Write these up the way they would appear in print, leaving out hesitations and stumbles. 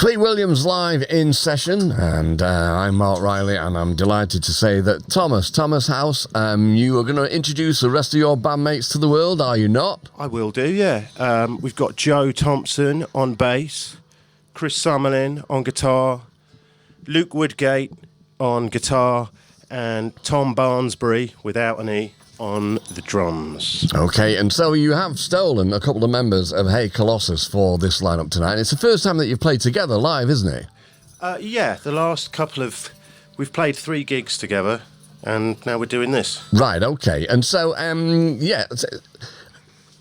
Sweet Williams live in session, and I'm Mark Riley, and I'm delighted to say that Thomas House, you are going to introduce the rest of your bandmates to the world, are you not? I will do, yeah. We've got Joe Thompson on bass, Chris Summerlin on guitar, Luke Woodgate on guitar, and Tom Barnsbury, without an E, on the drums. Okay, and so you have stolen a couple of members of Hey Colossus for this lineup tonight. It's the first time that you've played together live, isn't it? Yeah, the last couple of... We've played 3 gigs together, and now we're doing this. Right, okay. And so, yeah...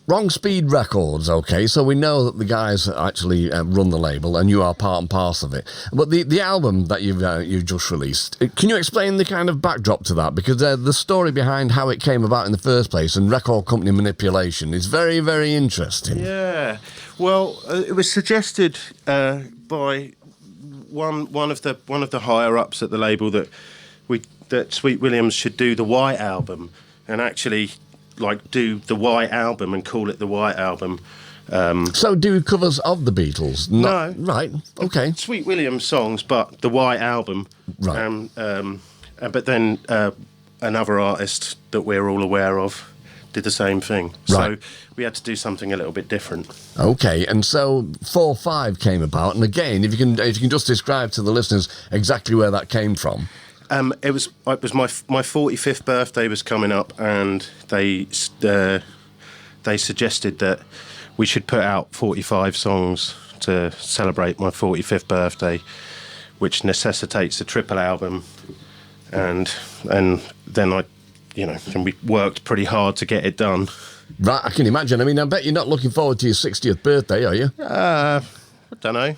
Wrong Speed Records, okay, so we know that the guys actually run the label and you are part and parcel of it. But the album that you've just released, can you explain the kind of backdrop to that? Because the story behind how it came about in the first place and record company manipulation is very, very interesting. Yeah, well, it was suggested by one of the higher ups at the label that Sweet Williams should do the White Album, and actually do the White Album and call it the White Album. So do covers of the Beatles? No. Right, okay. Sweet Williams songs, but the White Album. Right. But then another artist that we're all aware of did the same thing. Right. So we had to do something a little bit different. Okay, and so 4-5 came about, and again, if you can just describe to the listeners exactly where that came from. It was my 45th birthday was coming up, and they suggested that we should put out 45 songs to celebrate my 45th birthday, which necessitates a triple album, and then we worked pretty hard to get it done. Right, I can imagine. I mean, I bet you're not looking forward to your 60th birthday, are you? I don't know.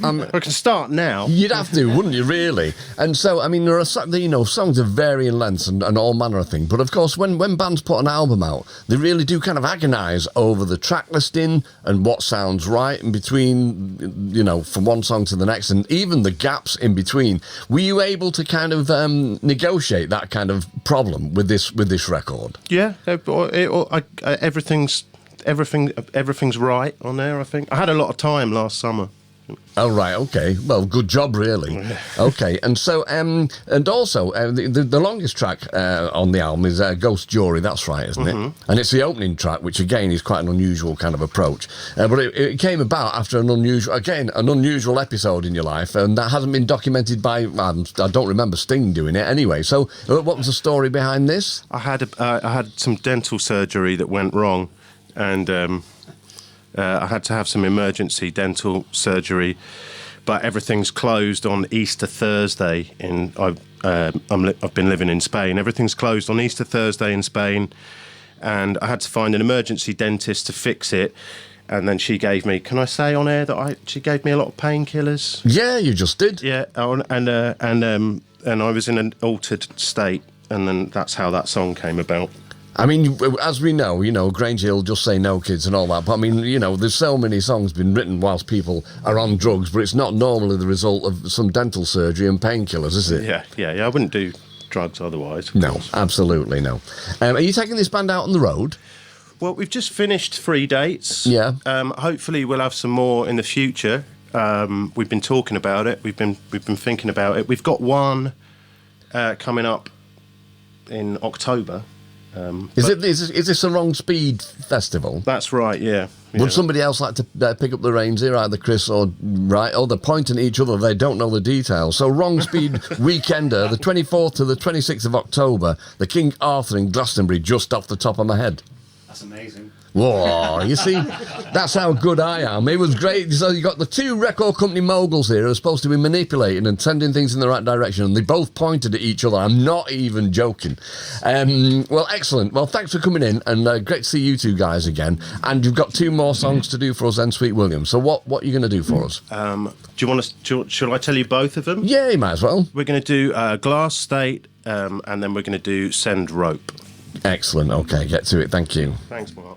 I can start now. You'd have to, wouldn't you, really? And so, I mean, there are songs of varying lengths and all manner of things. But of course, when bands put an album out, they really do kind of agonise over the track listing and what sounds right in between, from one song to the next, and even the gaps in between. Were you able to kind of negotiate that kind of problem with this record? Yeah, everything's right on there. I think I had a lot of time last summer. Oh, right, okay. Well, good job, really. Okay, and so, and also, the longest track on the album is Ghost Jury, that's right, isn't it? And it's the opening track, which, again, is quite an unusual kind of approach. But it came about after an unusual episode in your life, and that hasn't been documented by, I don't remember Sting doing it anyway. So, what was the story behind this? I had some dental surgery that went wrong, and... I had to have some emergency dental surgery, but everything's closed on Easter Thursday. I've been living in Spain. Everything's closed on Easter Thursday in Spain, and I had to find an emergency dentist to fix it. And then she gave me, can I say on air that she gave me a lot of painkillers? Yeah, you just did. Yeah, and I was in an altered state, and then that's how that song came about. I mean, as we know, Grange Hill, Just Say No Kids and all that, but I mean, there's so many songs been written whilst people are on drugs, but it's not normally the result of some dental surgery and painkillers, is it? Yeah, I wouldn't do drugs otherwise. No, absolutely no. Are you taking this band out on the road? Well, we've just finished 3 dates. Yeah. Hopefully we'll have some more in the future. We've been talking about it. We've been thinking about it. We've got one coming up in October. Is this a Wrong Speed festival? That's right, yeah. Would somebody else like to pick up the reins here, either Chris or right? Oh, they're pointing at each other, they don't know the details. So Wrong Speed Weekender, the 24th to the 26th of October, the King Arthur in Glastonbury, just off the top of my head. That's amazing. Whoa, you see, that's how good I am. It was great. So you got the 2 record company moguls here who are supposed to be manipulating and sending things in the right direction, and they both pointed at each other. I'm not even joking. Well, excellent. Well, thanks for coming in, and great to see you 2 guys again. And you've got 2 more songs to do for us then, Sweet Williams. So what are you going to do for us? Do you want to? Shall I tell you both of them? Yeah, you might as well. We're going to do Glass State, and then we're going to do Send Rope. Excellent. Okay, get to it. Thank you. Thanks, Mark.